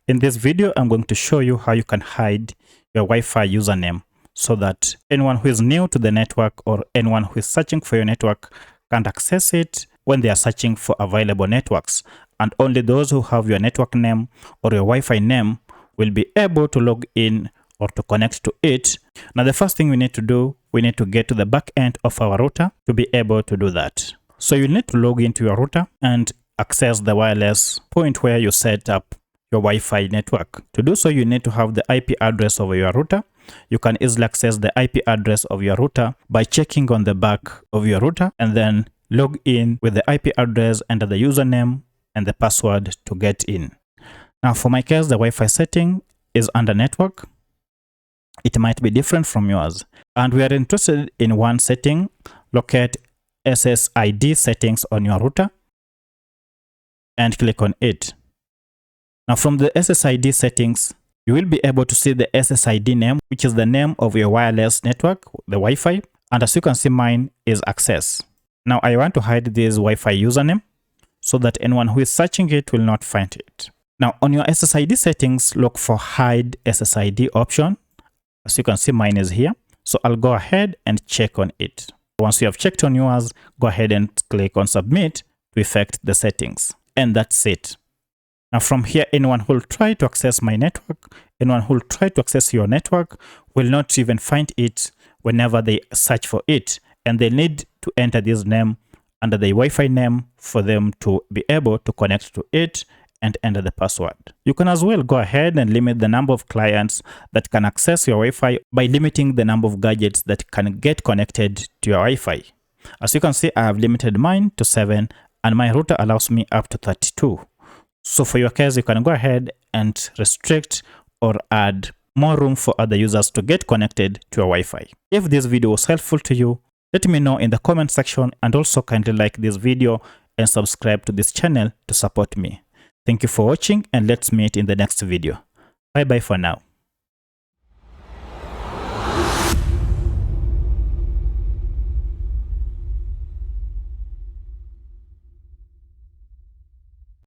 In this video, I'm going to show you how you can hide your Wi-Fi username so that anyone who is new to the network or anyone who is searching for your network can't access it when they are searching for available networks. And only those who have your network name or your Wi-Fi name will be able to log in or to connect to it. Now, the first thing we need to do, we need to get to the back end of our router to be able to do that. So you need to log into your router and access the wireless point where you set up your Wi-Fi network. To do so, you need to have the IP address of your router. You can easily access the IP address of your router by checking on the back of your router and then log in with the IP address, enter the username and the password to get in. Now, for my case, the Wi-Fi setting is under network. It might be different from yours. And we are interested in one setting. Locate SSID settings on your router and click on it. Now, from the SSID settings, you will be able to see the SSID name, which is the name of your wireless network, the Wi-Fi. And as you can see, mine is access. Now, I want to hide this Wi-Fi username so that anyone who is searching it will not find it. Now, on your SSID settings, look for hide SSID option. As you can see, mine is here. So I'll go ahead and check on it. Once you have checked on yours, go ahead and click on submit to effect the settings. And that's it. Now, from here, anyone who will try to access my network, anyone who will try to access your network will not even find it whenever they search for it. And they need to enter this name under the Wi-Fi name for them to be able to connect to it and enter the password. You can as well go ahead and limit the number of clients that can access your Wi-Fi by limiting the number of gadgets that can get connected to your Wi-Fi. As you can see, I have limited mine to 7 and my router allows me up to 32. So for your case, you can go ahead and restrict or add more room for other users to get connected to your Wi-Fi. If this video was helpful to you, let me know in the comment section, and also kindly like this video and subscribe to this channel to support me. Thank you for watching, and let's meet in the next video. Bye bye for now.